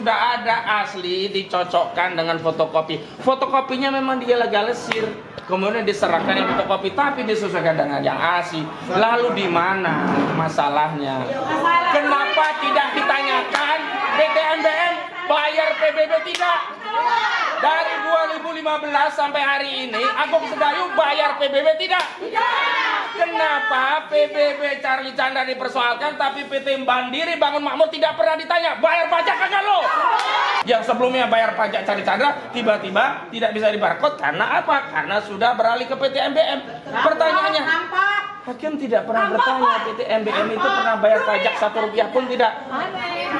sudah ada asli dicocokkan dengan fotokopi. Fotokopinya memang digalas-galesir, kemudian diserahkan yang fotokopi, tapi disesuaikan dengan yang asli. Lalu di mana masalahnya? Kenapa tidak ditanyakan PT MBM bayar PBB tidak? Dari 2015 sampai hari ini Agung Sedayu bayar PBB tidak? Kenapa PBB Charlie Chandra dipersoalkan tapi PT Mandiri Bangun Makmur tidak pernah ditanya bayar pajak kagak lo? Yang sebelumnya bayar pajak Charlie Chandra tiba-tiba tidak bisa dibarcode karena apa? Karena sudah beralih ke PT MBM. Pertanyaannya, hakim tidak pernah bertanya PT MBM itu pernah bayar pajak Rp1 pun tidak.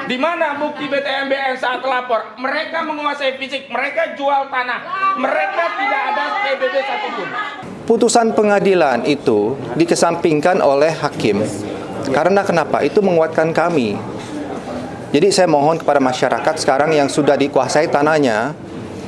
Di mana bukti PT MBM saat lapor? Mereka menguasai fisik, mereka jual tanah, mereka tidak ada PBB satupun. Putusan pengadilan itu dikesampingkan oleh hakim. Karena kenapa? Itu menguatkan kami. Jadi saya mohon kepada masyarakat sekarang yang sudah dikuasai tanahnya,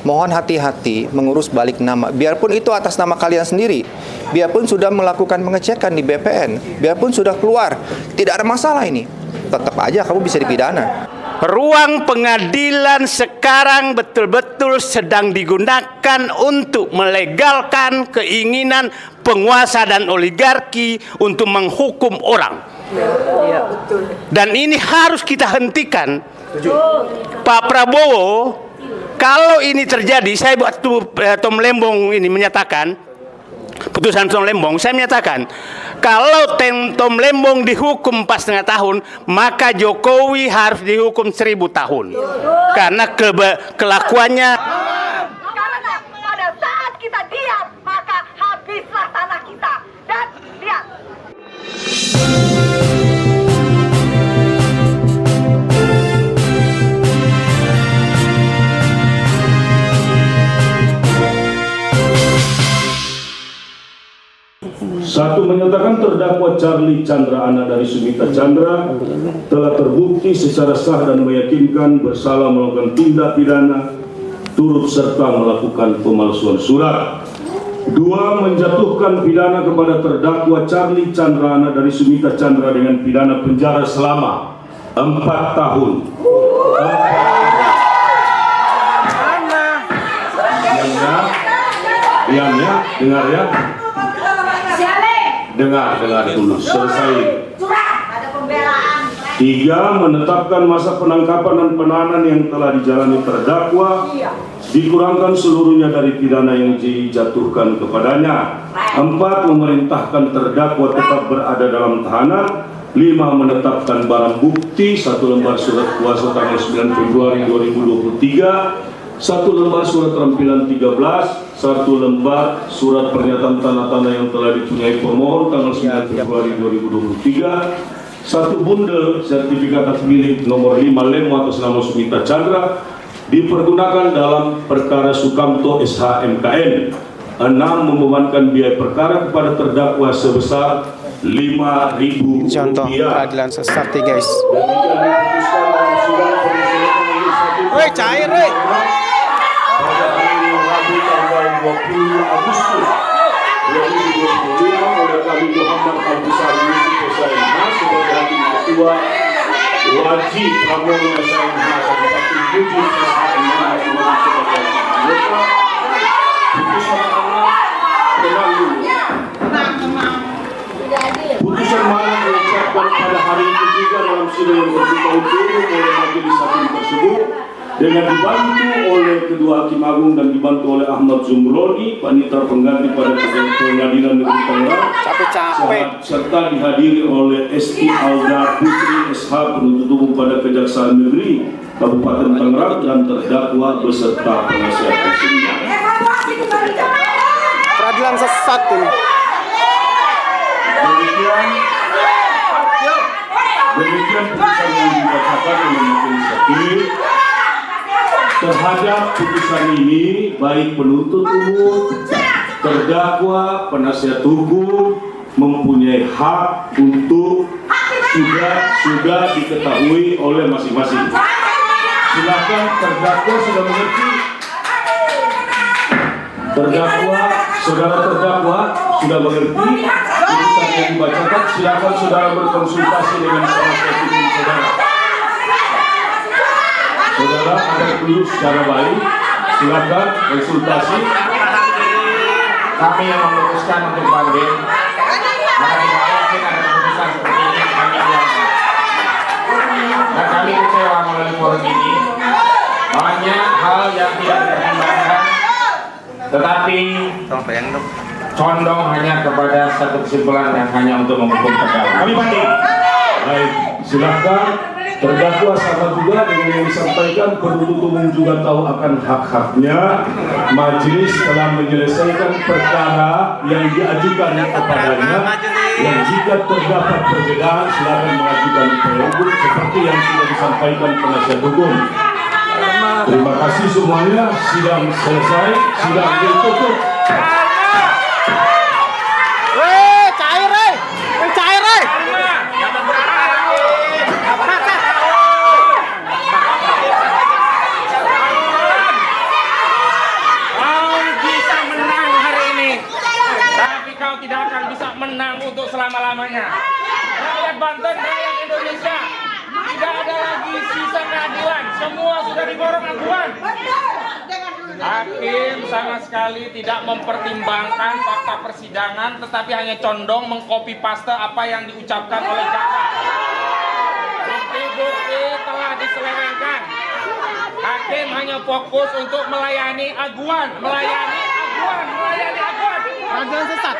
mohon hati-hati mengurus balik nama. Biarpun itu atas nama kalian sendiri, biarpun sudah melakukan pengecekan di BPN, biarpun sudah keluar, tidak ada masalah ini. Tetap aja kamu bisa dipidana. Ruang pengadilan sekarang betul-betul sedang digunakan untuk melegalkan keinginan penguasa dan oligarki untuk menghukum orang. Dan ini harus kita hentikan. Pak Prabowo, kalau ini terjadi, saya waktu Tom Lembong ini menyatakan, putusan Tom Lembong, saya menyatakan kalau Tom Lembong dihukum 4,5 tahun, maka Jokowi harus dihukum 1000 tahun. Karena kelakuannya. Karena pada saat kita diam, maka habislah tanah kita. Dan lihat. Satu, menyatakan terdakwa Charlie Chandra anak dari Sumita Chandra telah terbukti secara sah dan meyakinkan bersalah melakukan tindak pidana turut serta melakukan pemalsuan surat. Dua, menjatuhkan pidana kepada terdakwa Charlie Chandra anak dari Sumita Chandra dengan pidana penjara selama 4 tahun. Diam ya, dengar ya. Dengar dulu, selesai. Tiga, menetapkan masa penangkapan dan penahanan yang telah dijalani terdakwa dikurangkan seluruhnya dari pidana yang dijatuhkan kepadanya. 4, memerintahkan terdakwa tetap berada dalam tahanan. 5, menetapkan barang bukti 1 lembar surat kuasa tanggal 9 Februari 2023, 1 lembar surat tampilan 13, 1 lembar surat pernyataan tanda-tanda yang telah dipunyai pemohon tanggal 9 Februari 2023, 1 bundel sertifikat hak milik nomor 5 Lemo atas nama Sumita Chandra dipergunakan dalam perkara Sukamto SH MKN. 6, membebankan biaya perkara kepada terdakwa sebesar Rp5.000. Contoh peradilan sesat nih guys. Woi, cair woi. Pada hari Rabu tanggal 20 Agustus 2025 oleh kami Muhammad Al-Besar Yusuf SMH sebagai hakim ketua wajib Pramono SMH Kabupaten Bujur SMH sebagai anggota putusan putusan malam diucapkan pada hari itu juga dalam sidang yang terbuka umum oleh majelis hakim tersebut dengan dibantu oleh kedua hakim agung dan dibantu oleh Ahmad Zumroni, panitera pengganti pada Pengadilan Negeri Tangerang, serta dihadiri oleh Esti Alda Putri SH penuntut umum pada Kejaksaan Negeri Kabupaten Tangerang dan terdakwa beserta penasihat hukumnya. Peradilan sesat ini. Demikian putusan yang dibacakan oleh majelis hakim. Terhadap putusan ini, baik penuntut umum, terdakwa, penasihat hukum mempunyai hak untuk sudah diketahui oleh masing-masing. Silakan terdakwa sudah mengerti. Saudara terdakwa sudah mengerti putusan yang dibacakan. Silakan saudara berkonsultasi dengan penasihat hukum saudara. adalah ada dulu secara baik. Silakan konsultasi. Kami yang memutuskan untuk banding. Karena tidak mungkin ada keputusan seperti ini kami biarkan. Dan kami kecewa melalui forum ini. Banyak hal yang tidak dipertimbangkan, tetapi condong hanya kepada satu kesimpulan yang hanya untuk menghukum terdakwa. Kami banding. Baik, silakan. Terdakwa sama juga dengan yang disampaikan, penuntut umum juga tahu akan hak-haknya. Majelis telah menyelesaikan perkara yang diajukan kepadanya. Dan jika terdapat perbedaan, silakan mengajukan perhukum seperti yang sudah disampaikan penasihat hukum. Terima kasih semuanya. Sidang selesai. Sidang ditutup. Tidak akan bisa menang untuk selama-lamanya. Rakyat Banten, rakyat Indonesia, tidak ada lagi sisa keadilan. Semua sudah diborong aguan. Hakim sama sekali tidak mempertimbangkan fakta persidangan, tetapi hanya condong mengcopy paste apa yang diucapkan oleh jaksa. Bukti-bukti telah diselewengkan. Hakim hanya fokus untuk melayani aguan, melayani aguan. Peradilan sesat.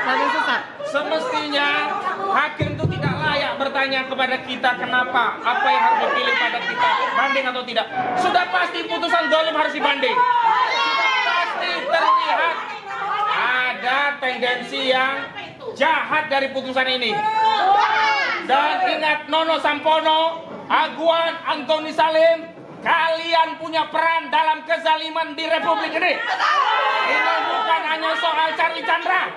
Semestinya hakim itu tidak layak bertanya kepada kita kenapa, apa yang harus dipilih pada kita, banding atau tidak. Sudah pasti putusan zalim harus dibanding. Sudah pasti terlihat ada tendensi yang jahat dari putusan ini. Dan ingat Nono Sampono, Aguan, Antoni Salim, kalian punya peran dalam kezaliman di Republik ini. Ini bukan hanya soal Charlie Chandra.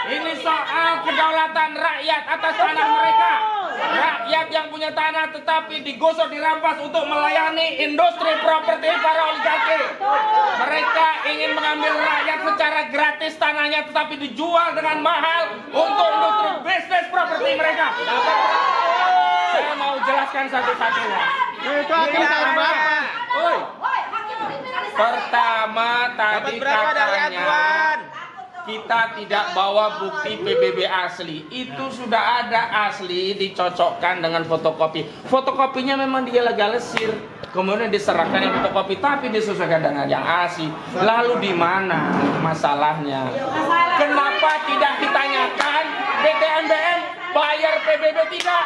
Ini soal kedaulatan rakyat atas tanah mereka. Rakyat yang punya tanah tetapi digosok, dirampas untuk melayani industri properti para oligarki. Mereka ingin mengambil rakyat secara gratis tanahnya tetapi dijual dengan mahal untuk industri bisnis properti mereka. Saya mau jelaskan satu-satunya. Pertama tadi katanya kita tidak bawa bukti PBB asli. Itu sudah ada asli, dicocokkan dengan fotokopi. Fotokopinya memang dilegalisir, kemudian diserahkan yang fotokopi, tapi disesuaikan dengan yang asli. Lalu di mana masalahnya? Kenapa tidak ditanyakan PT MBM bayar PBB tidak?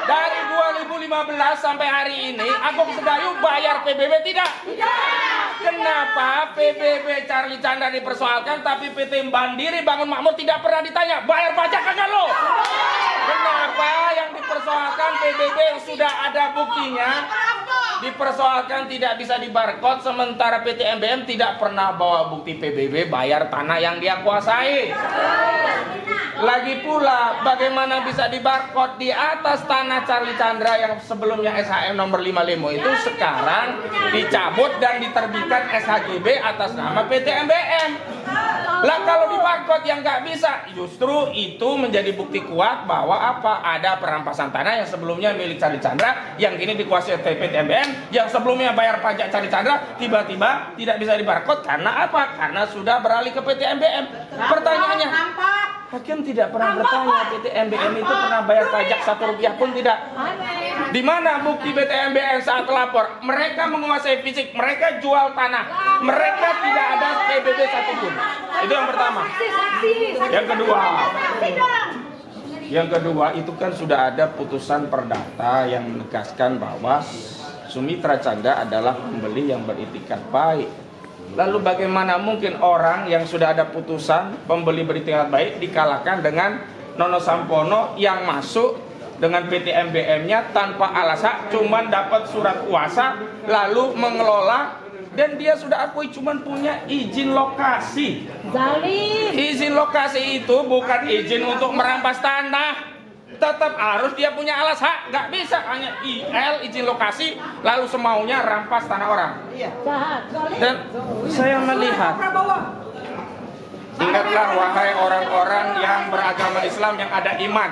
Dari 2015 sampai hari ini Agung Sedayu bayar PBB tidak? Kenapa PBB Charlie Chandra dipersoalkan tapi PT Mandiri Bangun Makmur tidak pernah ditanya bayar pajak kagak lo? Kenapa yang dipersoalkan PBB yang sudah ada buktinya dipersoalkan tidak bisa dibarcode, sementara PT MBM tidak pernah bawa bukti PBB bayar tanah yang dia kuasai? Lagi pula bagaimana bisa dibarcode di atas tanah Charlie Chandra yang sebelumnya SHM nomor 55 itu sekarang dicabut dan diterbitkan SHGB atas nama PT MBM. Lah kalau dibarcode yang nggak bisa, justru itu menjadi bukti kuat bahwa apa, ada perampasan tanah yang sebelumnya milik Charlie Chandra yang kini dikuasai PT MBM, yang sebelumnya bayar pajak Charlie Chandra tiba-tiba tidak bisa dibarcode karena apa? Karena sudah beralih ke PT MBM. Pertanyaannya, hakim tidak pernah bertanya PT MBM itu pernah bayar pajak 1 rupiah pun tidak. Di mana bukti PT MBM saat lapor? Mereka menguasai fisik, mereka jual tanah, mereka tidak ada PBB satupun. Itu yang pertama. Yang kedua itu kan sudah ada putusan perdata yang menegaskan bahwa Sumitra Chandra adalah pembeli yang beritikat baik. Lalu bagaimana mungkin orang yang sudah ada putusan pembeli beritikat baik dikalahkan dengan Nono Sampono yang masuk dengan PT MBM-nya tanpa alasan, cuman dapat surat kuasa lalu mengelola, dan dia sudah akui cuman punya izin lokasi. Izin lokasi itu bukan izin untuk merampas tanah. Tetap harus dia punya alas hak, nggak bisa hanya IL izin lokasi lalu semaunya rampas tanah orang. Dan saya melihat, ingatlah wahai orang-orang yang beragama Islam yang ada iman,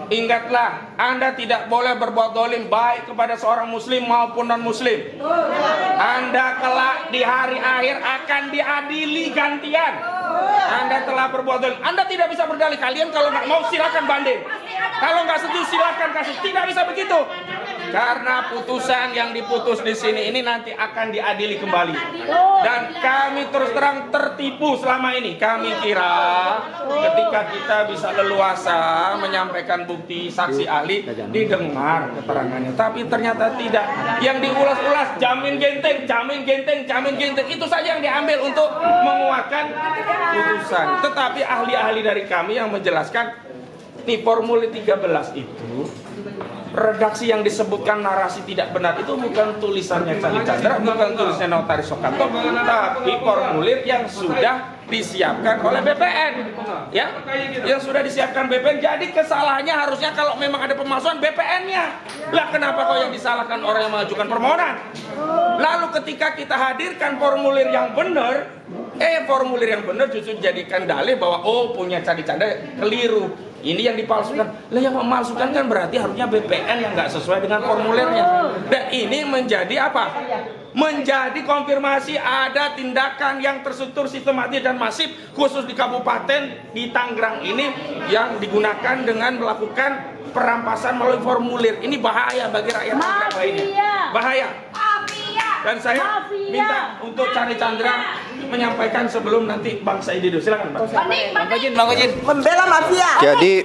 Ingatlah, Anda tidak boleh berbuat dolim baik kepada seorang muslim maupun non-muslim. Anda kelak di hari akhir akan diadili gantian. Anda telah berbuat dolim. Anda tidak bisa berdalih. Kalian kalau nggak mau silakan banding. Kalau nggak setuju silakan kasus. Tidak bisa begitu. Karena putusan yang diputus di sini ini nanti akan diadili kembali. Dan kami terus terang tertipu selama ini. Kami kira ketika kita bisa leluasa menyampaikan bukti saksi ahli didengar keterangannya, tapi ternyata tidak. Yang diulas-ulas jamin genteng, jamin genteng, jamin genteng, itu saja yang diambil untuk menguatkan putusan. Tetapi ahli-ahli dari kami yang menjelaskan di formulir 13 itu redaksi yang disebutkan narasi tidak benar itu bukan tulisannya Cali Chandra, bukan tulisannya Notaris Soekamto, tapi formulir yang sudah disiapkan oleh BPN, ya, yang sudah disiapkan BPN. Jadi kesalahannya harusnya kalau memang ada pemalsuan BPN-nya. Lah kenapa kok yang disalahkan orang yang mengajukan permohonan? Lalu ketika kita hadirkan formulir yang benar, formulir yang benar justru jadikan dalih bahwa punya Cali Chandra keliru. Ini yang dipalsukan. Lah yang memalsukan kan berarti harusnya BPN yang nggak sesuai dengan formulirnya. Dan ini menjadi apa? Menjadi konfirmasi ada tindakan yang terstruktur, sistematis dan masif khusus di kabupaten di Tangerang ini yang digunakan dengan melakukan perampasan melalui formulir. Ini bahaya bagi rakyat Tangerang ini. Bahaya. Dan saya minta untuk Cali Chandra menyampaikan sebelum nanti Bang Saidi dulu. Silakan Bang. Bang Ujin. Membela mafia. Jadi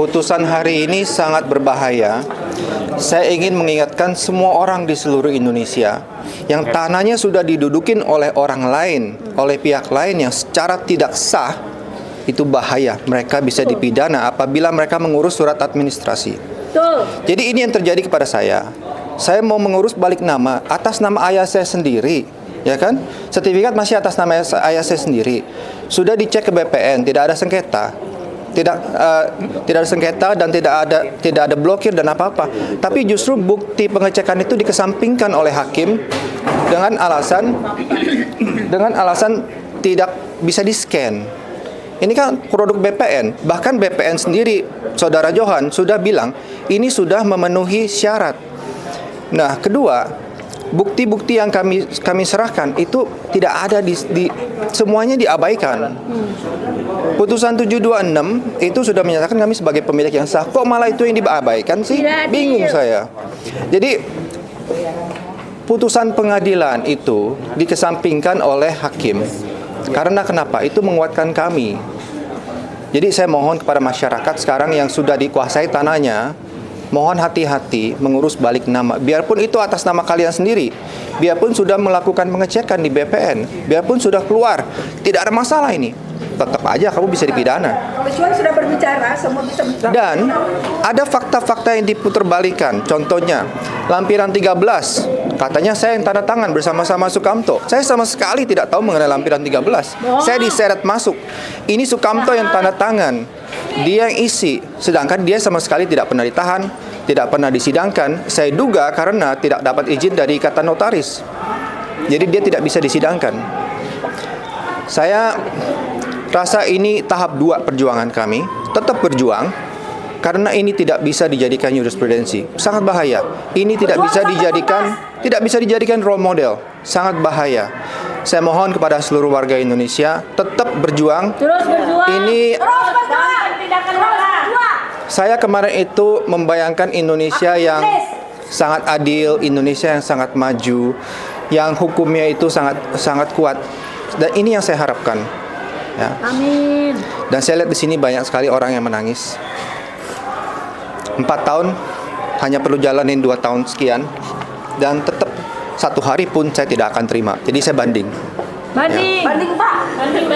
putusan hari ini sangat berbahaya. Saya ingin mengingatkan semua orang di seluruh Indonesia yang tanahnya sudah didudukin oleh orang lain, oleh pihak lain yang secara tidak sah, itu bahaya. Mereka bisa dipidana apabila mereka mengurus surat administrasi. Jadi ini yang terjadi kepada saya. Saya mau mengurus balik nama atas nama ayah saya sendiri, ya kan? Sertifikat masih atas nama ayah saya sendiri. Sudah dicek ke BPN, tidak ada sengketa. Tidak ada sengketa dan tidak ada blokir dan apa-apa. Tapi justru bukti pengecekan itu dikesampingkan oleh hakim dengan alasan tidak bisa di-scan. Ini kan produk BPN. Bahkan BPN sendiri, Saudara Johan sudah bilang ini sudah memenuhi syarat. Nah, kedua, bukti-bukti yang kami serahkan itu tidak ada semuanya diabaikan. Putusan 726 itu sudah menyatakan kami sebagai pemilik yang sah. Kok malah itu yang diabaikan sih? Bingung saya. Jadi putusan pengadilan itu dikesampingkan oleh hakim. Karena kenapa? Itu menguatkan kami. Jadi saya mohon kepada masyarakat sekarang yang sudah dikuasai tanahnya, mohon hati-hati mengurus balik nama. Biarpun itu atas nama kalian sendiri, biarpun sudah melakukan pengecekan di BPN, biarpun sudah keluar, tidak ada masalah ini. Tetap aja kamu bisa dipidana. Kecuali sudah berbicara, semua bisa bicara. Dan ada fakta-fakta yang diputerbalikan. Contohnya, lampiran 13. Katanya saya yang tanda tangan bersama-sama Sukamto. Saya sama sekali tidak tahu mengenai lampiran 13. Saya diseret masuk. Ini Sukamto yang tanda tangan. Dia yang isi. Sedangkan dia sama sekali tidak pernah ditahan, tidak pernah disidangkan. Saya duga karena tidak dapat izin dari ikatan notaris. Jadi dia tidak bisa disidangkan. Saya rasa ini tahap 2 perjuangan kami. Tetap berjuang. Karena ini tidak bisa dijadikan jurisprudensi. Sangat bahaya. Ini tidak bisa dijadikan role model. Sangat bahaya. Saya mohon kepada seluruh warga Indonesia tetap berjuang. Terus berjuang. Ini Tidak akan kalah. saya kemarin itu membayangkan Indonesia yang sangat adil, Indonesia yang sangat maju, yang hukumnya itu sangat kuat. Dan ini yang saya harapkan. Ya. Amin. Dan saya lihat di sini banyak sekali orang yang menangis. 4 tahun hanya perlu jalanin 2 tahun sekian, dan tetap 1 hari pun saya tidak akan terima. Jadi saya banding. Banding. Banding Pak. Banding.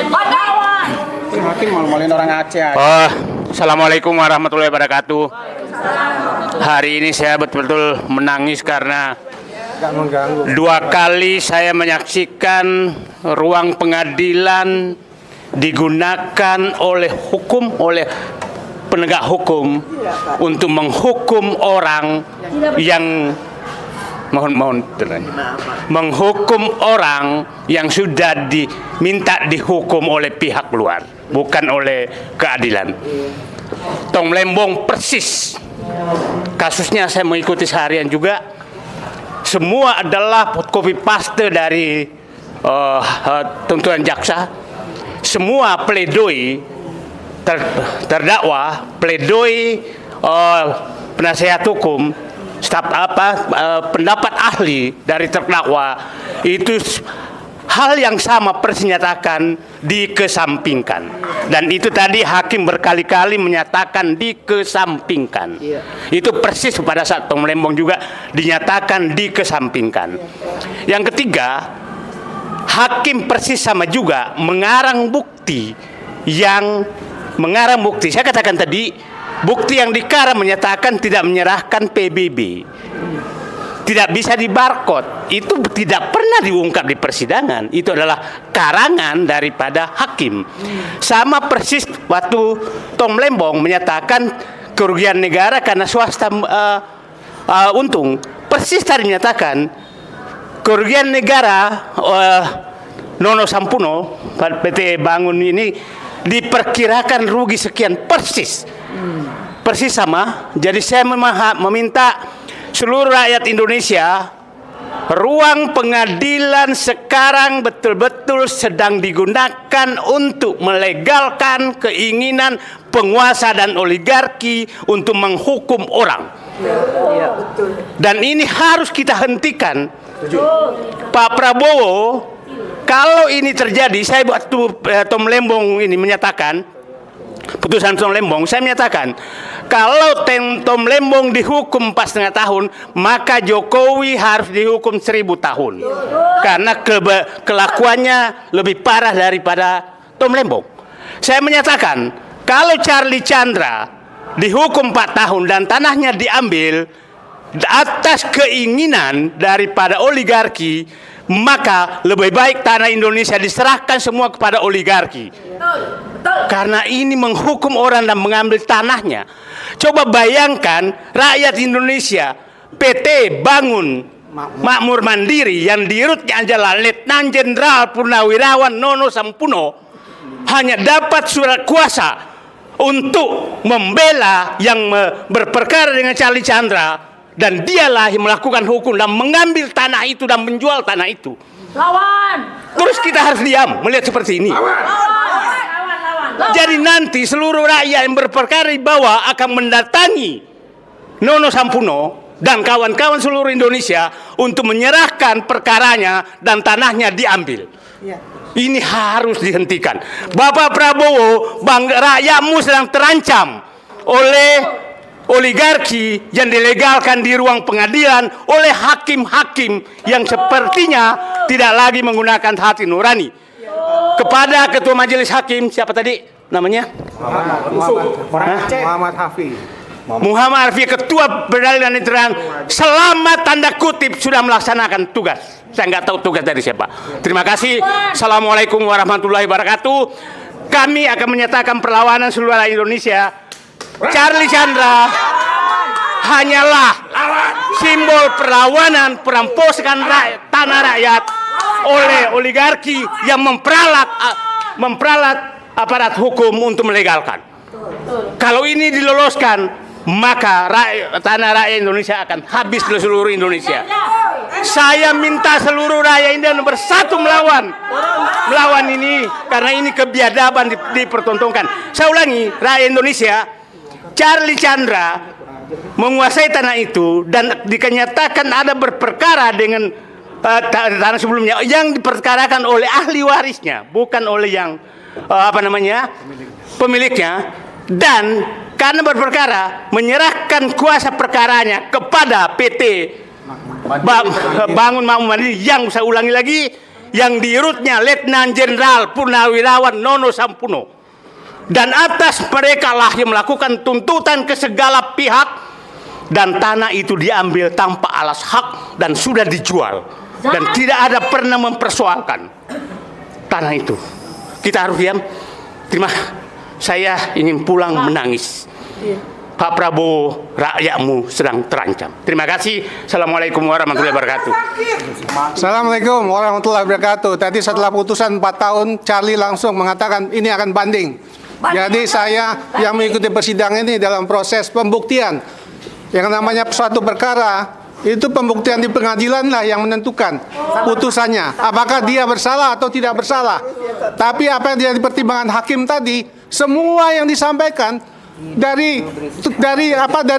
Hakim malu-maluin orang Aceh aja. Assalamualaikum warahmatullahi wabarakatuh. Hari ini saya betul-betul menangis karena Gak mengganggu. 2 kali saya menyaksikan ruang pengadilan digunakan oleh penegak hukum untuk menghukum orang yang menghukum orang yang sudah diminta dihukum oleh pihak luar. bukan oleh keadilan. Tong Lembong persis kasusnya, saya mengikuti seharian juga. Semua adalah copy paste dari tuntutan jaksa. Semua pledoi terdakwa, pledoi penasihat hukum, pendapat ahli dari terdakwa itu hal yang sama persis dinyatakan dikesampingkan. Dan itu tadi hakim berkali-kali menyatakan dikesampingkan. Itu persis pada saat Tong Lembong juga dinyatakan dikesampingkan. Yang ketiga, hakim persis sama juga mengarang bukti. Saya katakan tadi, bukti yang dikarang menyatakan tidak menyerahkan PBB. Tidak bisa dibarcode, itu tidak pernah diungkap di persidangan. Itu adalah karangan daripada hakim. Sama persis waktu Tong Lembong menyatakan kerugian negara karena swasta untung. Persis tadi menyatakan kerugian negara Nono Sampuno PT Bangun ini diperkirakan rugi sekian, persis sama. Jadi saya meminta seluruh rakyat Indonesia, ruang pengadilan sekarang betul-betul sedang digunakan untuk melegalkan keinginan penguasa dan oligarki untuk menghukum orang. Dan ini harus kita hentikan. Pak Prabowo, kalau ini terjadi, saya waktu Tong Lembong ini menyatakan, putusan Tong Lembong, saya menyatakan kalau Tong Lembong dihukum 4,5 tahun, maka Jokowi harus dihukum 1000 tahun. Karena kelakuannya lebih parah daripada Tong Lembong. Saya menyatakan kalau Charlie Chandra dihukum 4 tahun dan tanahnya diambil atas keinginan daripada oligarki, maka lebih baik tanah Indonesia diserahkan semua kepada oligarki. Karena ini menghukum orang dan mengambil tanahnya. Coba bayangkan rakyat Indonesia, PT Bangun Makmur Mandiri yang dirutnya adalah Letnan Jenderal Purnawirawan Nono Sampuno hanya dapat surat kuasa untuk membela yang berperkara dengan Charlie Chandra, dan dialah yang melakukan hukum dan mengambil tanah itu dan menjual tanah itu. Lawan. Terus kita harus diam melihat seperti ini. Jadi nanti seluruh rakyat yang berperkara di bawah akan mendatangi Nono Sampuno dan kawan-kawan seluruh Indonesia untuk menyerahkan perkaranya dan tanahnya diambil. Ini harus dihentikan. Bapak Prabowo, rakyatmu sedang terancam oleh oligarki yang dilegalkan di ruang pengadilan oleh hakim-hakim yang sepertinya tidak lagi menggunakan hati nurani. Kepada Ketua Majelis Hakim, siapa tadi namanya? Muhammad Hafiz. Muhammad Hafiz, Ketua Peradilan Negeri, selamat tanda kutip sudah melaksanakan tugas. Saya nggak tahu tugas dari siapa. Terima kasih. Assalamualaikum warahmatullahi wabarakatuh. Kami akan menyatakan perlawanan seluruh rakyat Indonesia. Charlie Chandra hanyalah simbol perlawanan perampokan tanah rakyat oleh oligarki yang memperalat aparat hukum untuk melegalkan. Kalau ini diloloskan, maka tanah rakyat Indonesia akan habis ke seluruh Indonesia. Saya minta seluruh rakyat Indonesia bersatu melawan ini, karena ini kebiadaban dipertontonkan. Saya ulangi, rakyat Indonesia, Charlie Chandra menguasai tanah itu dan dikenyatakan ada berperkara dengan tanah sebelumnya yang diperkarakan oleh ahli warisnya, bukan oleh yang pemiliknya, dan karena berperkara menyerahkan kuasa perkaranya kepada PT Bangun Makmur Mandiri yang, saya ulangi lagi, yang dirutnya Letnan Jenderal Purnawirawan Nono Sampuno. Dan atas mereka lah yang melakukan tuntutan ke segala pihak, dan tanah itu diambil tanpa alas hak dan sudah dijual, dan tidak ada pernah mempersoalkan tanah itu. Kita harus diam. Saya ingin pulang menangis. Pak Prabowo, rakyatmu sedang terancam. Terima kasih. Assalamualaikum warahmatullahi wabarakatuh. Assalamualaikum warahmatullahi wabarakatuh. Tadi setelah putusan 4 tahun, Charlie langsung mengatakan ini akan banding. Jadi saya yang mengikuti persidangan ini dalam proses pembuktian. Yang namanya suatu perkara, itu pembuktian di pengadilan lah yang menentukan putusannya. Apakah dia bersalah atau tidak bersalah. Tapi apa yang jadi pertimbangan hakim tadi, semua yang disampaikan dari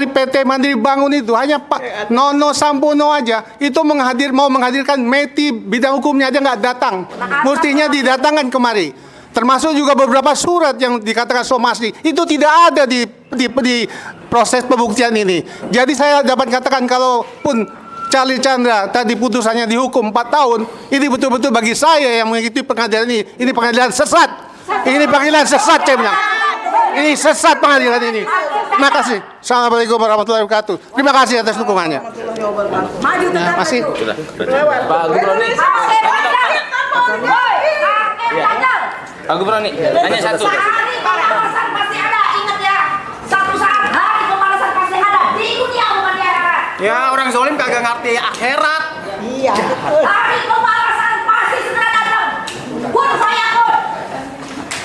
PT Mandiri Bangun itu hanya Pak Nono Sampono aja itu mau menghadirkan Meti bidang hukumnya aja nggak datang, mestinya didatangkan kemari. Termasuk juga beberapa surat yang dikatakan somasi itu tidak ada di proses pembuktian ini. Jadi saya dapat katakan kalaupun Charlie Chandra tadi putusannya dihukum 4 tahun, ini betul-betul bagi saya yang mengikuti pengadilan ini pengadilan sesat. Ini pengadilan sesat, saya bilang. Ini sesat pengadilan ini. Terima kasih. Assalamualaikum warahmatullahi wabarakatuh. Terima kasih atas dukungannya. Maju tetap Masih. Pak Gubernur nih. Pak Gubernur nih, hanya satu. Hari pemanasan pasti ada, ingat ya. Satu saat hari pemanasan pasti ada di dunia bukan di akhirat. Ya orang zolim kagak ngerti akhirat. Iya, betul. Hari pemanasan pasti segera datang. Pun saya pun.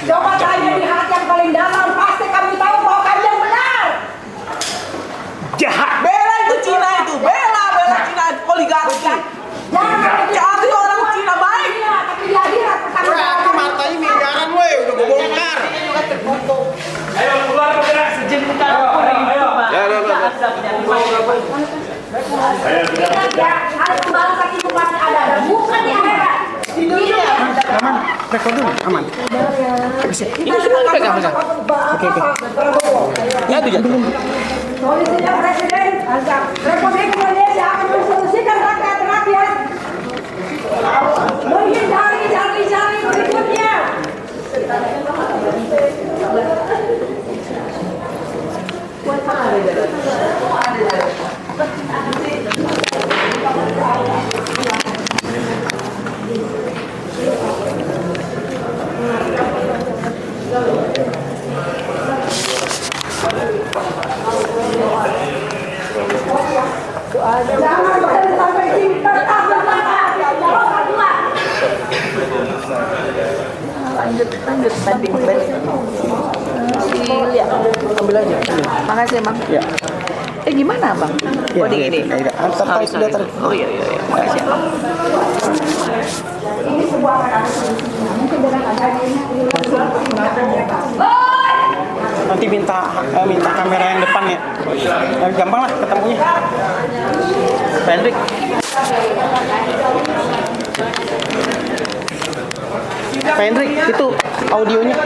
Coba tanya di hati yang paling dalam, pasti kami tahu bahwa kami yang benar. Jahat. Bela itu Cina itu, bela Cina oligarki. Cari orang Cina baik. Iya, tapi di akhirat pertama Mata ini miliaran weh, udah gue bongkar. Ayo keluar bergerak sejenak. Ayo. Ingat ya, hari pembalasan itu pasti ada dan bukan di akhirat. Di dunia. Aman, rekod dulu, aman. Kita sudah pegang. Oke. Solusinya Presiden Republik Indonesia akan mensolusikan rakyat. Menghindari jari-jari berikutnya. Jangan sampai cinta lanjut banding ambil aja. Makasih bang. Ya. Gimana bang? Coding ini. Oh iya. Makasih ya. ini sebuah mungkin dengan adanya ini Nanti minta kamera yang depan ya. Gampang lah ketemunya. Hendrik. Pak Hendrik, itu audionya.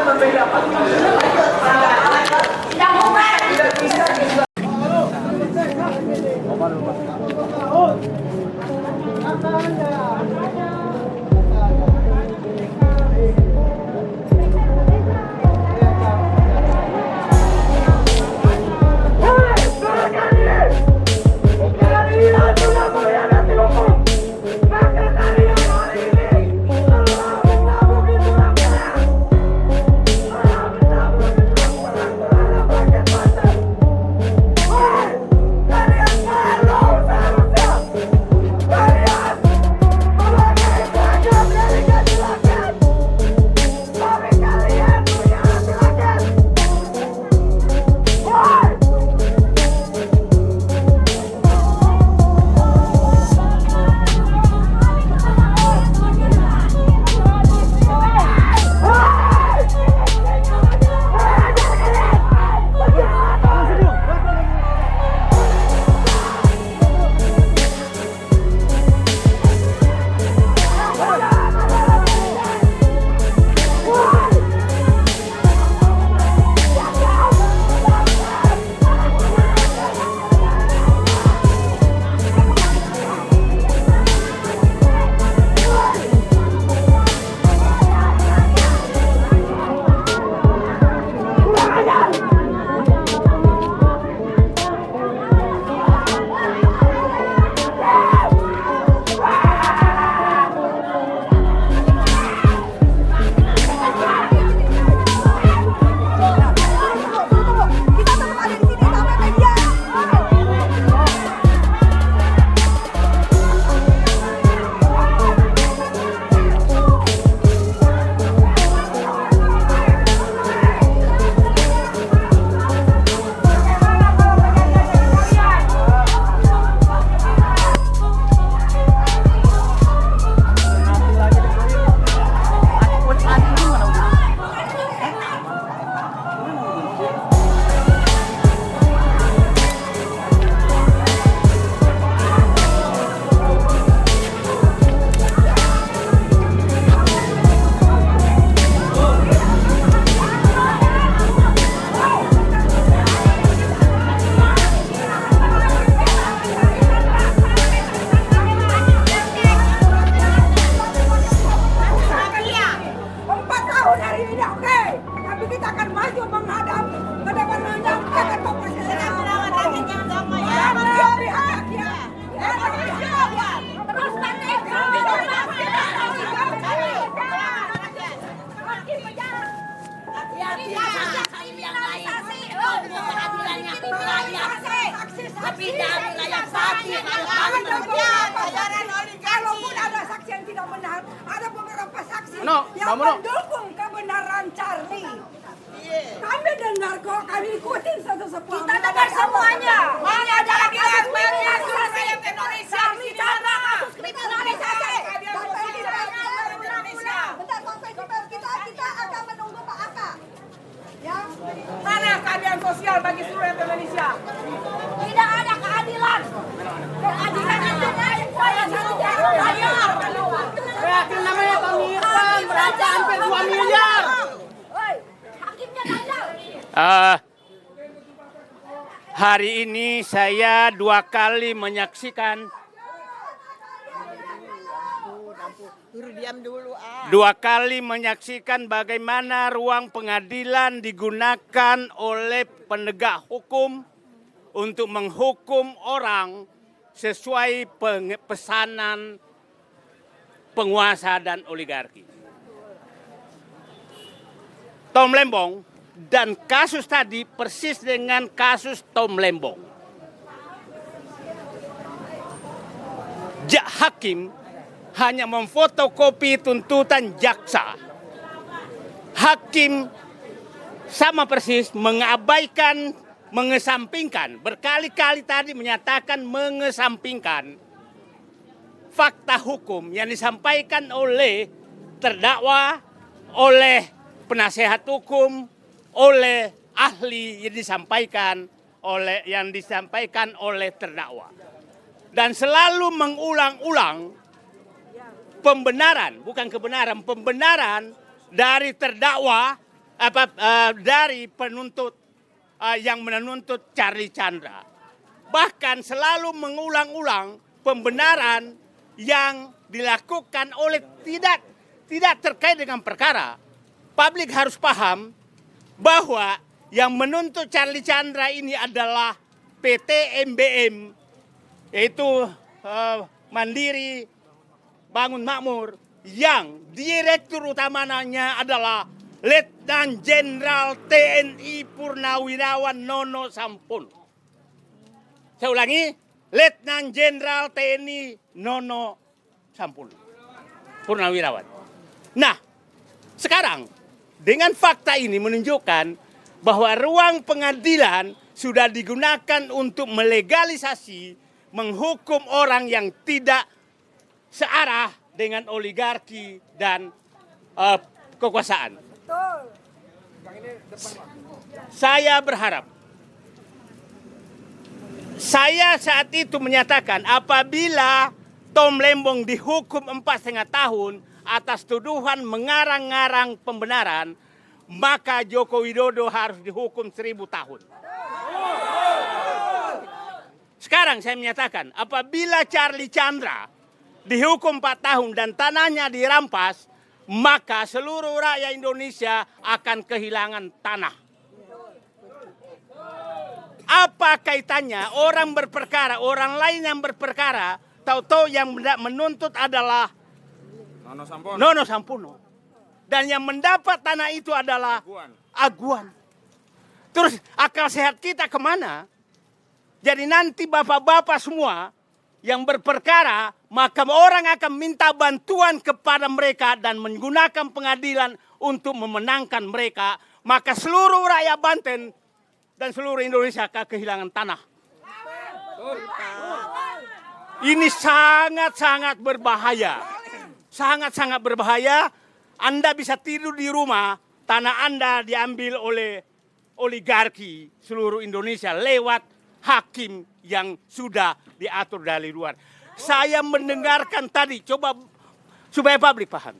mendukung kebenaran Charlie. Kami dengar kok, kami ikutin satu-satu. Kita dengar semuanya. Ini adalah kasus kriminalisasi Indonesia. Kami cara kasus kriminalisasi. Bentar, konstitusi kita akan menunggu Pak Aka. Ya. Mana keadilan sosial bagi seluruh Indonesia? Tidak ada keadilan. Keadilan itu saya bayar. Yakin namanya pengiriman berapa hampir 2 miliar. Hei, hakimnya nanya. Hari ini saya 2 kali menyaksikan 2 kali menyaksikan bagaimana ruang pengadilan digunakan oleh penegak hukum untuk menghukum orang sesuai pesanan penguasa dan oligarki. Tom Lembong dan kasus tadi persis dengan kasus Tom Lembong. Hakim hanya memfotokopi tuntutan jaksa. Hakim sama persis mengabaikan, mengesampingkan, berkali-kali tadi menyatakan mengesampingkan fakta hukum yang disampaikan oleh terdakwa, oleh penasehat hukum, oleh ahli yang disampaikan oleh terdakwa. Dan selalu mengulang-ulang pembenaran, bukan kebenaran, pembenaran dari terdakwa, dari penuntut yang menuntut Charlie Chandra. Bahkan selalu mengulang-ulang pembenaran yang dilakukan oleh tidak terkait dengan perkara. Publik harus paham bahwa yang menuntut Charlie Chandra ini adalah PT MBM, yaitu Mandiri Bangun Makmur, yang direktur utamanya adalah Letnan Jenderal TNI Purnawirawan Nono Sampono. Saya ulangi, Letnan Jenderal TNI Nono Sampono, Purnawirawan. Nah, sekarang dengan fakta ini menunjukkan bahwa ruang pengadilan sudah digunakan untuk melegalisasi, menghukum orang yang tidak searah dengan oligarki dan kekuasaan. Saya berharap, saya saat itu menyatakan apabila Tom Lembong dihukum 4,5 tahun atas tuduhan mengarang-ngarang pembenaran, maka Joko Widodo harus dihukum 1000 tahun. Sekarang saya menyatakan apabila Charlie Chandra dihukum 4 tahun dan tanahnya dirampas, maka seluruh rakyat Indonesia akan kehilangan tanah. Apa kaitannya orang berperkara, orang lain yang berperkara, tahu-tahu yang menuntut adalah Nono Sampono. Dan yang mendapat tanah itu adalah Aguan. Terus akal sehat kita kemana? Jadi nanti bapak-bapak semua yang berperkara, maka orang akan minta bantuan kepada mereka dan menggunakan pengadilan untuk memenangkan mereka. Maka seluruh rakyat Banten dan seluruh Indonesia akan kehilangan tanah. Ini sangat-sangat berbahaya. Sangat-sangat berbahaya. Anda bisa tidur di rumah, tanah Anda diambil oleh oligarki seluruh Indonesia lewat hakim yang sudah diatur dari luar. Saya mendengarkan tadi, coba supaya publik paham.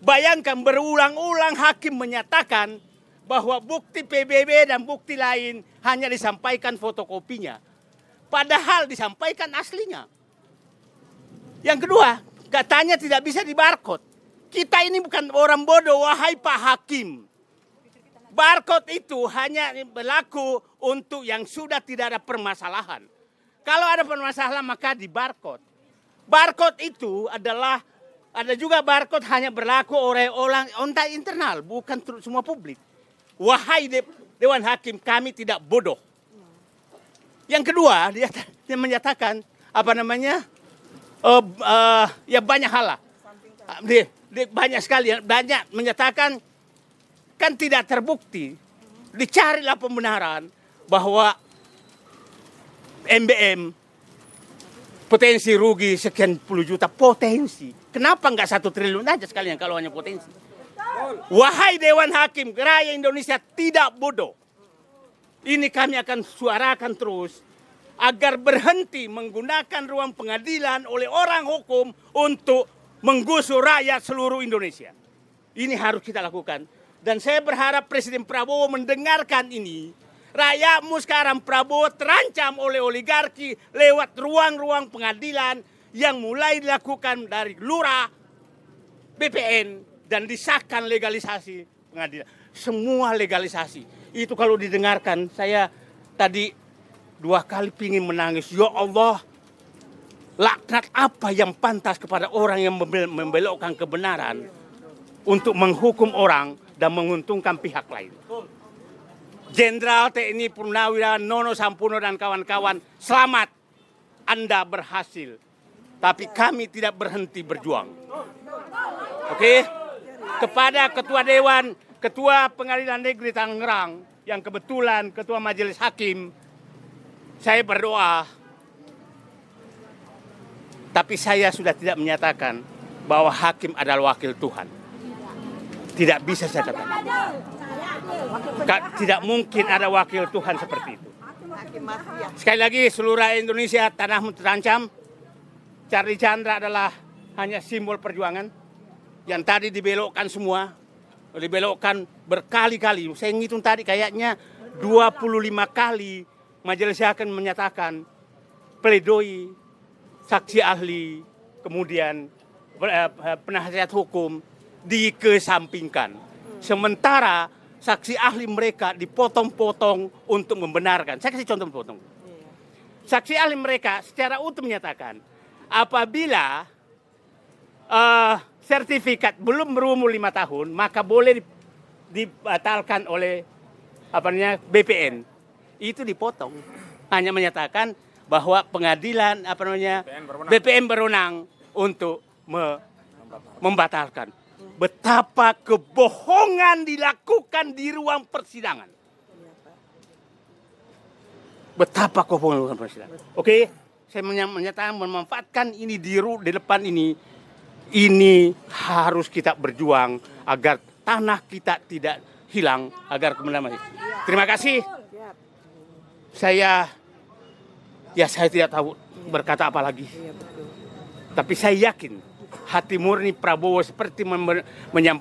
Bayangkan berulang-ulang hakim menyatakan bahwa bukti PBB dan bukti lain hanya disampaikan fotokopinya. Padahal disampaikan aslinya. Yang kedua, katanya tidak bisa dibarcode. Kita ini bukan orang bodoh, wahai Pak Hakim. Barcode itu hanya berlaku untuk yang sudah tidak ada permasalahan. Kalau ada permasalahan maka di barcode. Barcode itu adalah, ada juga barcode hanya berlaku oleh orang internal, bukan semua publik. Wahai Dewan Hakim, kami tidak bodoh. Yang kedua, dia menyatakan ya banyak hal lah. banyak sekali, banyak menyatakan kan tidak terbukti. Dicarilah pembenaran bahwa MBM potensi rugi sekian puluh juta, potensi. Kenapa nggak 1 triliun aja sekalian kalau hanya potensi? Wahai Dewan Hakim, rakyat Indonesia tidak bodoh. Ini kami akan suarakan terus agar berhenti menggunakan ruang pengadilan oleh orang hukum untuk menggusur rakyat seluruh Indonesia. Ini harus kita lakukan. Dan saya berharap Presiden Prabowo mendengarkan ini. Rakyatmu sekarang Prabowo terancam oleh oligarki lewat ruang-ruang pengadilan yang mulai dilakukan dari lurah, BPN, dan disahkan legalisasi pengadilan. Semua legalisasi. Itu kalau didengarkan, saya tadi 2 kali pingin menangis. Ya Allah, laknat apa yang pantas kepada orang yang membelokkan kebenaran untuk menghukum orang dan menguntungkan pihak lain. Jenderal TNI Purnawirawan Nono Sampono dan kawan-kawan, selamat, Anda berhasil. Tapi kami tidak berhenti berjuang. Oke? Kepada Ketua Dewan, Ketua Pengadilan Negeri Tangerang, yang kebetulan Ketua Majelis Hakim, saya berdoa. Tapi saya sudah tidak menyatakan bahwa hakim adalah wakil Tuhan. Tidak bisa saya katakan. Tidak mungkin ada wakil Tuhan seperti itu. Sekali lagi, seluruh rakyat Indonesia, tanahmu terancam. Charlie Chandra adalah hanya simbol perjuangan yang tadi dibelokkan semua. Dibelokkan berkali-kali. Saya ngitung tadi kayaknya 25 kali majelis hakim menyatakan pledoi, saksi ahli, kemudian penasihat hukum dikesampingkan. Sementara saksi ahli mereka dipotong-potong untuk membenarkan. Saya kasih contoh potong. Saksi ahli mereka secara utuh menyatakan apabila sertifikat belum berumur 5 tahun, maka boleh dibatalkan oleh BPN. Itu dipotong. Hanya menyatakan bahwa pengadilan BPN berwenang untuk membatalkan. Betapa kebohongan dilakukan di ruang persidangan. Betapa kebohongan di ruang persidangan. Oke, saya menyatakan memanfaatkan ini di depan ini. Ini harus kita berjuang agar tanah kita tidak hilang, agar kemenangan. Terima kasih. Saya tidak tahu berkata apa lagi. Tapi saya yakin hati murni Prabowo seperti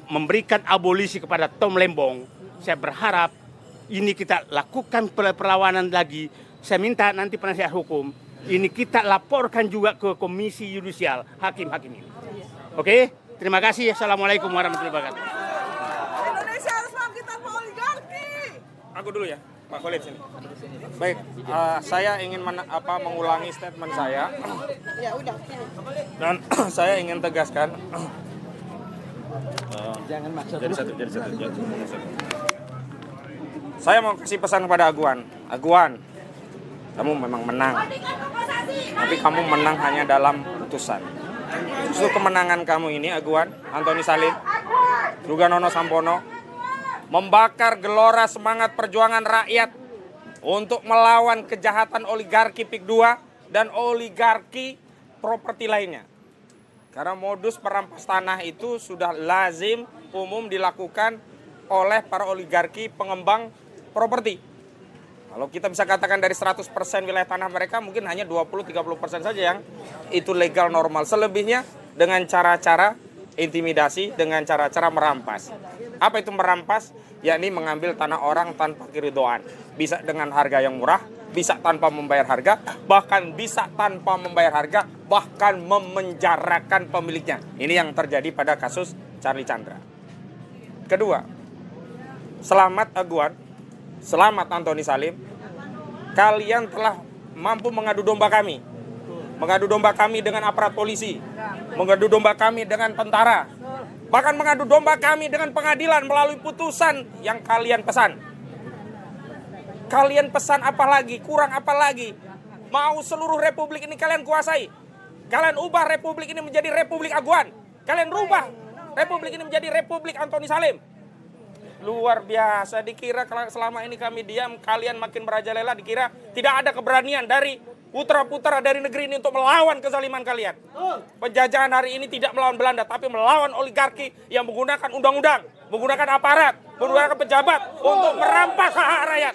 memberikan abolisi kepada Tom Lembong. Saya berharap ini kita lakukan perlawanan lagi. Saya minta nanti penasihat hukum ini kita laporkan juga ke Komisi Yudisial hakim-hakim ini. Oke, terima kasih. Assalamualaikum warahmatullahi wabarakatuh. Indonesia harus bangkit tanpa oligarki. Aku dulu ya, Pak Khalid sini. Baik, saya ingin mengulangi statement saya. Ya udah. Dan saya ingin tegaskan. Jangan maksud. Jadi satu. Saya mau kasih pesan kepada Aguan. Aguan, kamu memang menang. Tapi kamu menang hanya dalam putusan. Justru kemenangan kamu ini, Aguan, Antoni Salim, juga Nono Sampono, membakar gelora semangat perjuangan rakyat untuk melawan kejahatan oligarki PIK 2 dan oligarki properti lainnya. Karena modus perampas tanah itu sudah lazim umum dilakukan oleh para oligarki pengembang properti. Kalau kita bisa katakan dari 100% wilayah tanah mereka mungkin hanya 20-30% saja yang itu legal normal. Selebihnya dengan cara-cara intimidasi, dengan cara-cara merampas. Apa itu merampas? Yakni mengambil tanah orang tanpa keridhaan. Bisa dengan harga yang murah, bisa tanpa membayar harga, bahkan bisa tanpa membayar harga, bahkan memenjarakan pemiliknya. Ini yang terjadi pada kasus Charlie Chandra. Kedua, selamat Aguan, selamat Antoni Salim, kalian telah mampu mengadu domba kami. Mengadu domba kami dengan aparat polisi, mengadu domba kami dengan tentara, bahkan mengadu domba kami dengan pengadilan melalui putusan yang kalian pesan. Kalian pesan apa lagi? Kurang apa lagi? Mau seluruh republik ini kalian kuasai. Kalian ubah republik ini menjadi Republik Aguan. Kalian rubah Republik ini menjadi Republik Antoni Salim. Luar biasa, dikira selama ini kami diam, kalian makin merajalela, dikira tidak ada keberanian dari putra-putra dari negeri ini untuk melawan kezaliman kalian. Penjajahan hari ini tidak melawan Belanda, tapi melawan oligarki yang menggunakan undang-undang, menggunakan aparat, menggunakan pejabat untuk merampas hak rakyat.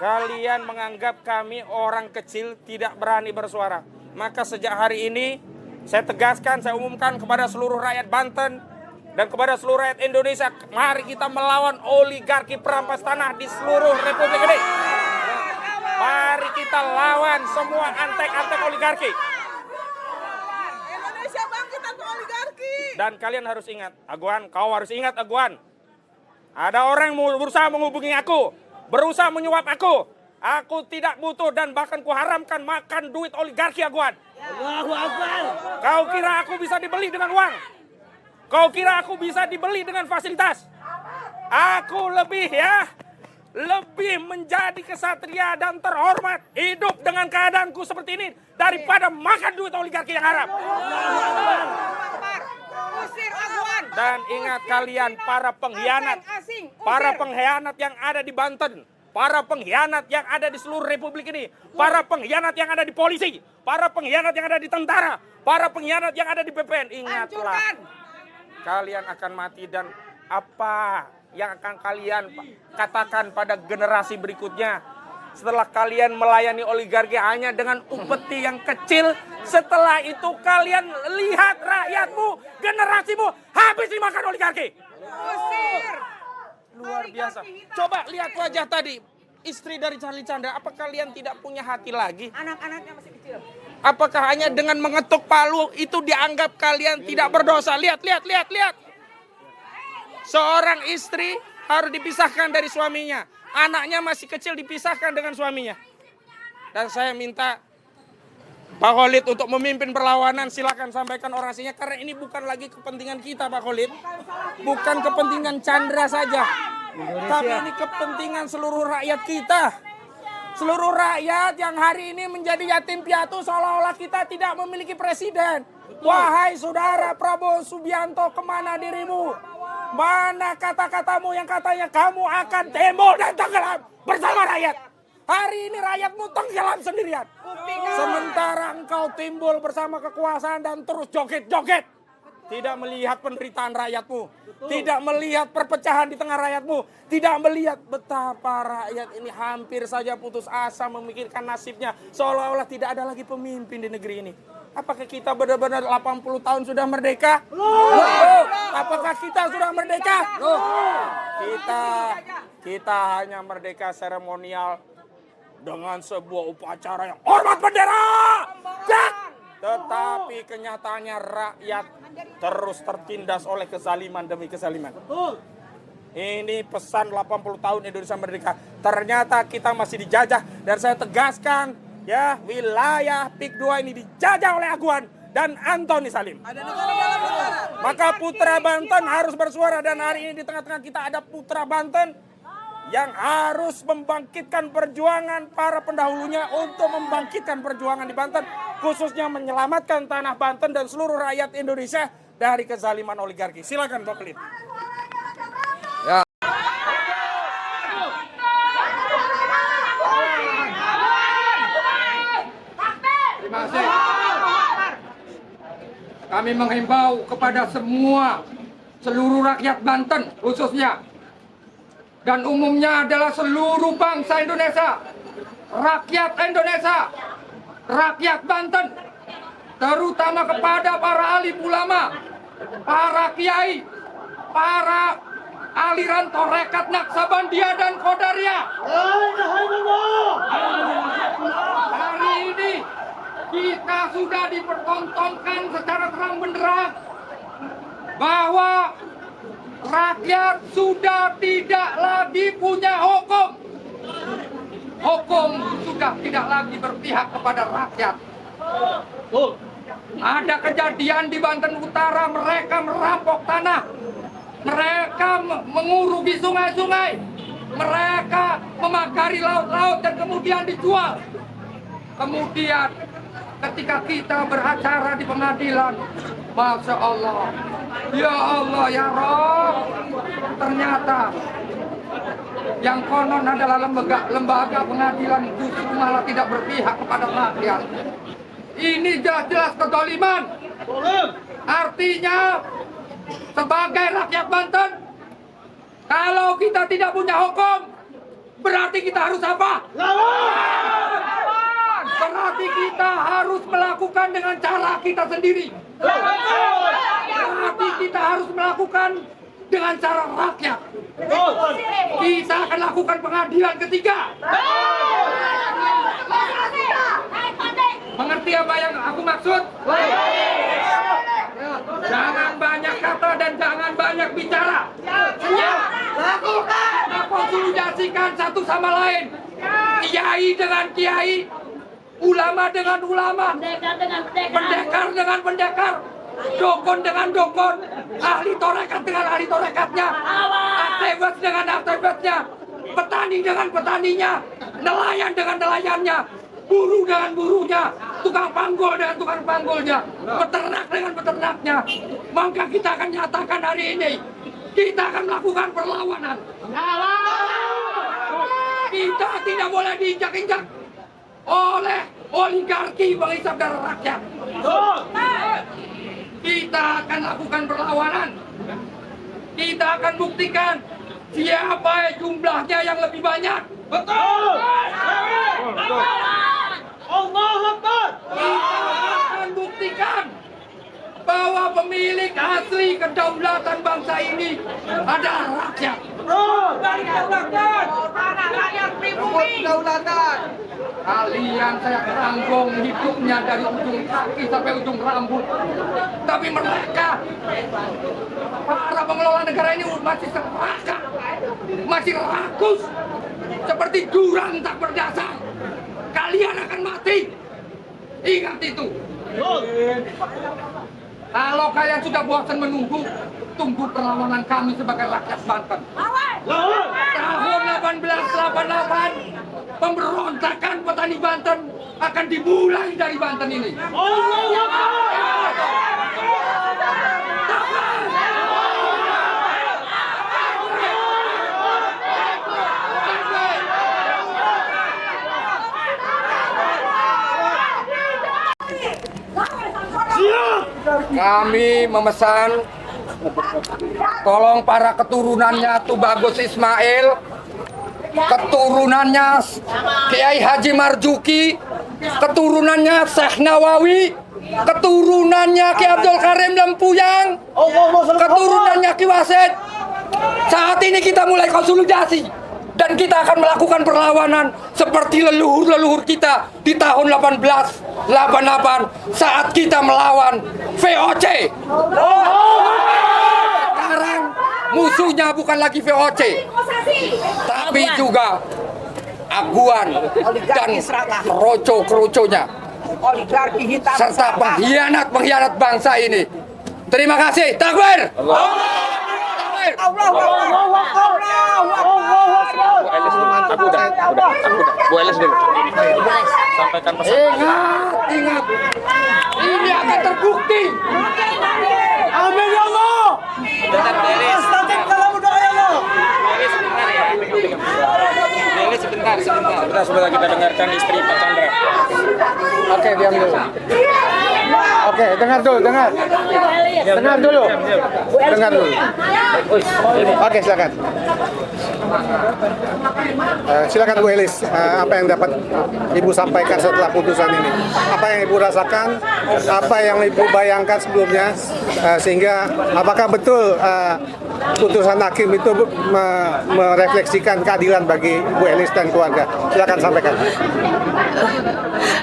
Kalian menganggap kami orang kecil tidak berani bersuara. Maka sejak hari ini saya tegaskan, saya umumkan kepada seluruh rakyat Banten dan kepada seluruh rakyat Indonesia, mari kita melawan oligarki perampas tanah di seluruh Republik ini. Mari kita lawan semua antek-antek oligarki. Indonesia bangkit tanpa oligarki. Dan kalian harus ingat, Aguan, kau harus ingat, Aguan. Ada orang yang berusaha menghubungi aku, berusaha menyuap aku. Aku tidak butuh dan bahkan kuharamkan makan duit oligarki, Aguan. Kau kira aku bisa dibeli dengan uang? Kau kira aku bisa dibeli dengan fasilitas? Aku lebih menjadi kesatria dan terhormat hidup dengan keadaanku seperti ini daripada makan duit oligarki yang haram. Dan ingat kalian, para pengkhianat yang ada di Banten, para pengkhianat yang ada di seluruh Republik ini, para pengkhianat yang ada di polisi, para pengkhianat yang ada di tentara, para pengkhianat yang ada di BPN, ingatlah, kalian akan mati. Dan apa yang akan kalian katakan pada generasi berikutnya setelah kalian melayani oligarki hanya dengan upeti yang kecil? Setelah itu kalian lihat rakyatmu, generasimu habis dimakan oligarki. Luar biasa. Coba lihat wajah tadi, istri dari Charlie Chandra. Apa kalian tidak punya hati lagi? Anak-anaknya masih kecil. Apakah hanya dengan mengetuk palu itu dianggap kalian tidak berdosa? Lihat. Seorang istri harus dipisahkan dari suaminya. Anaknya masih kecil dipisahkan dengan suaminya. Dan saya minta Pak Khalid untuk memimpin perlawanan, silakan sampaikan orasinya, karena ini bukan lagi kepentingan kita, Pak Khalid. Bukan kepentingan Chandra saja, tapi ini kepentingan seluruh rakyat kita. Seluruh rakyat yang hari ini menjadi yatim piatu seolah-olah kita tidak memiliki presiden. Wahai saudara Prabowo Subianto, kemana dirimu? Mana kata-katamu yang katanya kamu akan timbul dan tenggelam bersama rakyat? Hari ini rakyatmu tenggelam sendirian. Sementara engkau timbul bersama kekuasaan dan terus joget-joget. Tidak melihat penderitaan rakyatmu. Tidak melihat perpecahan di tengah rakyatmu. Tidak melihat betapa rakyat ini hampir saja putus asa memikirkan nasibnya. Seolah-olah tidak ada lagi pemimpin di negeri ini. Apakah kita benar-benar 80 tahun sudah merdeka? Apakah kita sudah merdeka? Kita hanya merdeka seremonial dengan sebuah upacara yang hormat bendera. Tetapi kenyataannya rakyat terus tertindas oleh kezaliman demi kezaliman. Ini pesan 80 tahun Indonesia merdeka. Ternyata kita masih dijajah. Dan saya tegaskan, ya, wilayah PIK 2 ini dijajah oleh Aguan dan Antoni Salim. Maka putra Banten harus bersuara. Dan hari ini di tengah-tengah kita ada putra Banten yang harus membangkitkan perjuangan para pendahulunya untuk membangkitkan perjuangan di Banten, khususnya menyelamatkan tanah Banten dan seluruh rakyat Indonesia dari kezaliman oligarki. Silakan Pak Khalid. Ya. Terima kasih. Kami menghimbau kepada seluruh rakyat Banten khususnya, dan umumnya adalah seluruh bangsa Indonesia, rakyat Indonesia, rakyat Banten, terutama kepada para alim ulama, para kiai, para aliran Torekat Naksabandia dan Qadariyah. Hari ini kita sudah dipertontonkan secara terang benderang bahwa rakyat sudah tidak lagi punya hukum. Hukum sudah tidak lagi berpihak kepada rakyat. Ada kejadian di Banten Utara, mereka merampok tanah, mereka mengurugi sungai-sungai, mereka memagari laut-laut dan kemudian dijual. Kemudian ketika kita beracara di pengadilan. Masya Allah. Ya Allah, ya Rob. Ternyata yang konon adalah lembaga pengadilan justru malah tidak berpihak kepada rakyat. Ini jelas-jelas kezaliman. Artinya sebagai rakyat Banten, kalau kita tidak punya hukum, berarti kita harus apa? Berarti kita harus melakukan dengan cara kita sendiri. Berarti kita harus melakukan dengan cara rakyat. Kita akan lakukan pengadilan ketiga. Mengerti apa yang aku maksud? Jangan banyak kata dan jangan banyak bicara. Lakukan. Konsolidasikan satu sama lain. Kiai dengan kiai, ulama dengan ulama, pendekar dengan pendekar, dokon dengan dokon, ahli torekat dengan ahli torekatnya, aktivis dengan aktivisnya, petani dengan petaninya, nelayan dengan nelayannya, buruh dengan buruhnya, tukang panggul dengan tukang panggulnya, peternak dengan peternaknya. Maka kita akan nyatakan hari ini, kita akan melakukan perlawanan. Kita tidak boleh diinjak-injak oleh oligarki penghisap darah rakyat. Kita akan lakukan perlawanan. Kita akan buktikan siapa jumlahnya yang lebih banyak. Betul. Allah Akbar. Kita akan buktikan bahwa pemilik asli kedaulatan bangsa ini adalah rakyat. Dari kedaulatan, tanah rakyat pribumi. Kedaulatan. Kalian saya tanggung hidupnya dari ujung kaki sampai ujung rambut. Tapi mereka, para pengelola negara ini masih serakah, masih rakus, seperti jurang tak berdasar. Kalian akan mati. Ingat itu. Kalau kalian sudah bosan menunggu, tunggu perlawanan kami sebagai rakyat Banten. Tahun 1888, pemberontakan petani Banten akan dimulai dari Banten ini. Kami memesan, tolong para keturunannya Tubagus Ismail, keturunannya Kiai Haji Marzuki, keturunannya Syekh Nawawi, keturunannya Ki Abdul Karim Lempuyang, keturunannya Ki Wasid. Saat ini kita mulai konsolidasi dan kita akan melakukan perlawanan seperti leluhur-leluhur kita di tahun 1888 saat kita melawan VOC. Sekarang musuhnya bukan lagi VOC, tapi juga Aguan dan keroco-keroconya, serta pengkhianat bangsa ini. Terima kasih. Takbir. Bu Elis dulu. Sampaikan pesan. Ingat. Ini akan terbukti. Amin ya Allah. Sebentar kita dengarkan istri Pak Chandra. Oke, diam dulu. Oke, dengar dulu. Oke, silakan. Silakan Bu Elis, apa yang dapat Ibu sampaikan setelah putusan ini? Apa yang Ibu rasakan? Apa yang Ibu bayangkan sebelumnya? Sehingga apakah betul putusan hakim itu merefleksikan keadilan bagi Bu Elis dan keluarga? Silakan sampaikan.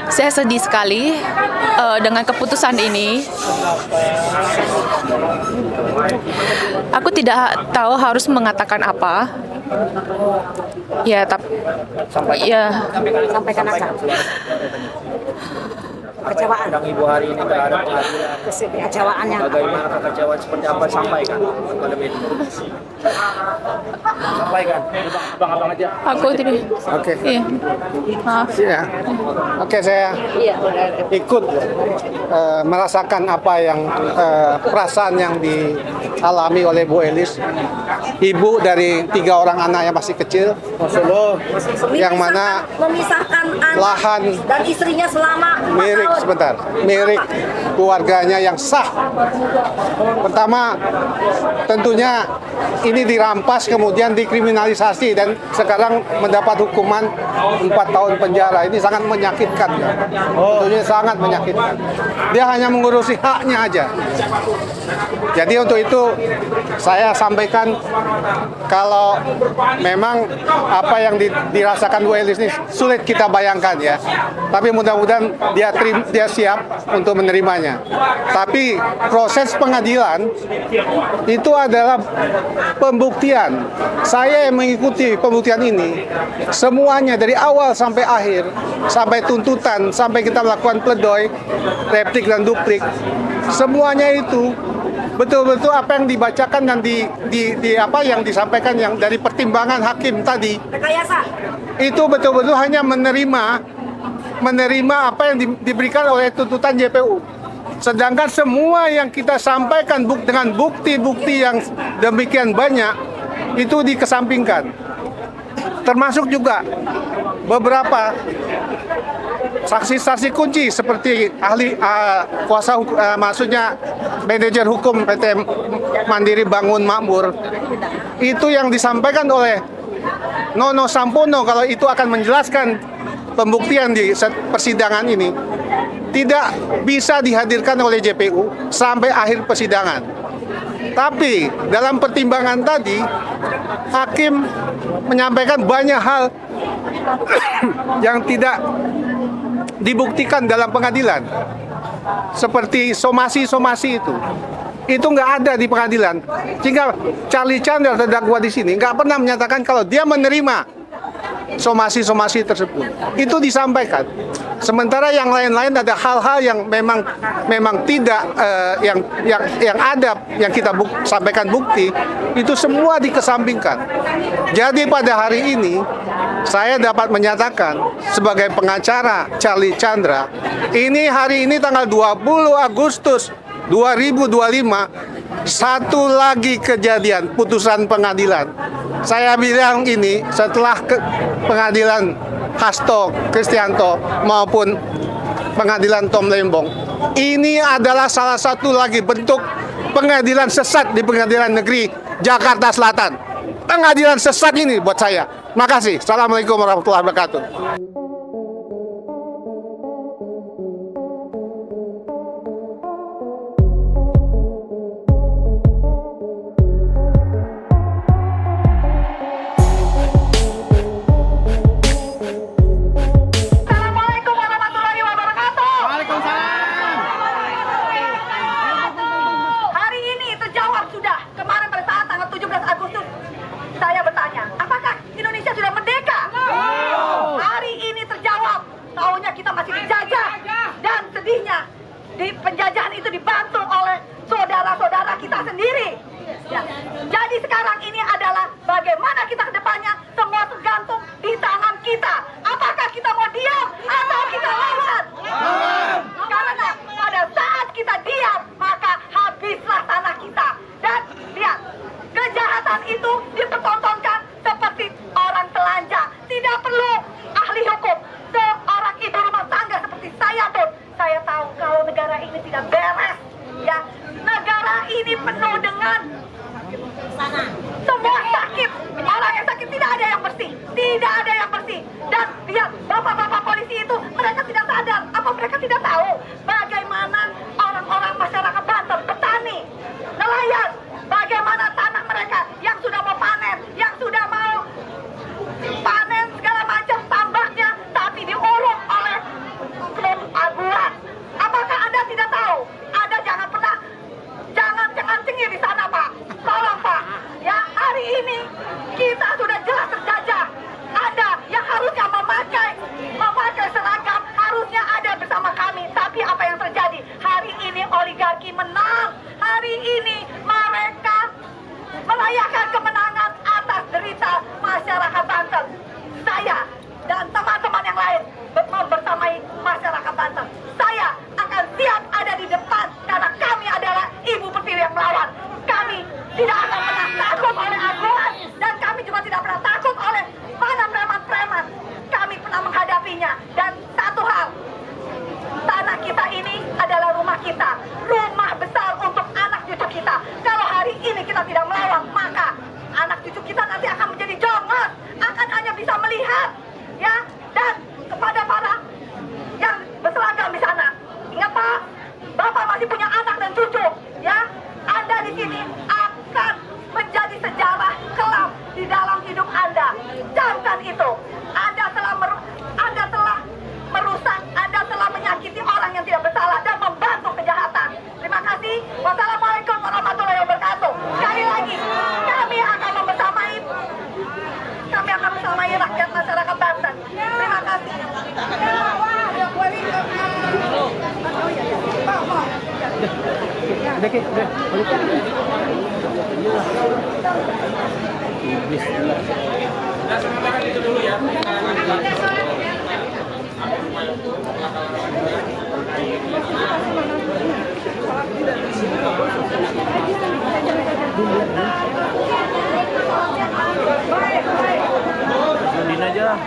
Saya sedih sekali dengan keputusan ini. Aku tidak tahu harus mengatakan apa. Ya, tapi sampaikan apa? kekecewaan. Yang Ibu hari ini terhadap pengadilan. Kekecewaannya. Bagaimana kekecewaan seperti apa sampaikan kepada media? Sampaikan. Abang aja. Aku tidak. Oke. Iya. Maaf. Ya. Oke, saya ikut merasakan apa yang perasaan yang dialami oleh Bu Elis, ibu dari 3 orang anak yang masih kecil, yang mana memisahkan anak lahan dan istrinya selama 4 milik tahun. sebentar, milik keluarganya yang sah. Pertama, tentunya ini dirampas kemudian dikriminalisasi dan sekarang mendapat hukuman 4 tahun penjara. Ini sangat menyakitkan. Tentunya sangat menyakitkan. Dia hanya mengurusi haknya aja. Jadi untuk itu saya sampaikan kalau memang apa yang dirasakan Bu Elis ini sulit kita bayangkan ya. Tapi mudah-mudahan dia siap untuk menerimanya. Tapi proses pengadilan itu adalah pembuktian. Saya yang mengikuti pembuktian ini semuanya dari awal sampai akhir, sampai tuntutan, sampai kita melakukan pledoi, replik dan duplik. Semuanya itu betul-betul apa yang dibacakan dan apa yang disampaikan yang dari pertimbangan hakim tadi. Rekayasa. Itu betul-betul hanya menerima apa yang diberikan oleh tuntutan JPU. Sedangkan semua yang kita sampaikan dengan bukti-bukti yang demikian banyak itu dikesampingkan. Termasuk juga beberapa saksi-saksi kunci seperti ahli kuasa maksudnya manajer hukum PT Mandiri Bangun Makmur. Itu yang disampaikan oleh Nono Sampono kalau itu akan menjelaskan pembuktian di persidangan ini tidak bisa dihadirkan oleh JPU sampai akhir persidangan. Tapi dalam pertimbangan tadi hakim menyampaikan banyak hal yang tidak dibuktikan dalam pengadilan. Seperti somasi-somasi itu nggak ada di pengadilan. Sehingga Charlie Chandra terdakwa di sini nggak pernah menyatakan kalau dia menerima somasi-somasi tersebut. Itu disampaikan. Sementara yang lain-lain ada hal-hal yang memang tidak yang ada yang kita sampaikan bukti itu semua dikesampingkan. Jadi pada hari ini saya dapat menyatakan sebagai pengacara Charlie Chandra, hari ini tanggal 20 Agustus 2025 satu lagi kejadian putusan pengadilan. Saya bilang ini setelah pengadilan Hasto Kristianto maupun pengadilan Tom Lembong. Ini adalah salah satu lagi bentuk pengadilan sesat di Pengadilan Negeri Jakarta Selatan. Pengadilan sesat ini buat saya. Makasih. Assalamualaikum warahmatullahi wabarakatuh. Di penjajahan itu dibantu oleh saudara-saudara kita sendiri. Ya. Jadi sekarang ini adalah bagaimana kita ke depannya, semua tergantung di tangan kita. Apakah kita mau diam atau kita lawan? Karena pada saat kita diam, maka habislah tanah kita. Dan lihat, kejahatan itu dipertontonkan seperti orang telanjang. Tidak perlu ahli hukum. Seorang ibu rumah tangga seperti saya pun, saya tahu kalau negara ini tidak beres, ya. Negara ini penuh dengan semua sakit. Orang yang sakit tidak ada yang bersih, tidak ada yang bersih. Dan lihat, bapak-bapak polisi itu mereka tidak sadar. Apa mereka tidak tahu bagaimana orang-orang masyarakat Banten, petani, nelayan, bagaimana tanah mereka yang sudah mau panen, yang sudah mau panen segala macam tambaknya, tapi diuruk oleh klub aguan. Apakah Anda tidak tahu? Anda jangan cengir di sana, Pak. Tolong, Pak. Ya, hari ini kita sudah jelas terjajah. Anda yang harusnya memakai seragam, harusnya Nah, sementara itu dulu ya. Sundin aja.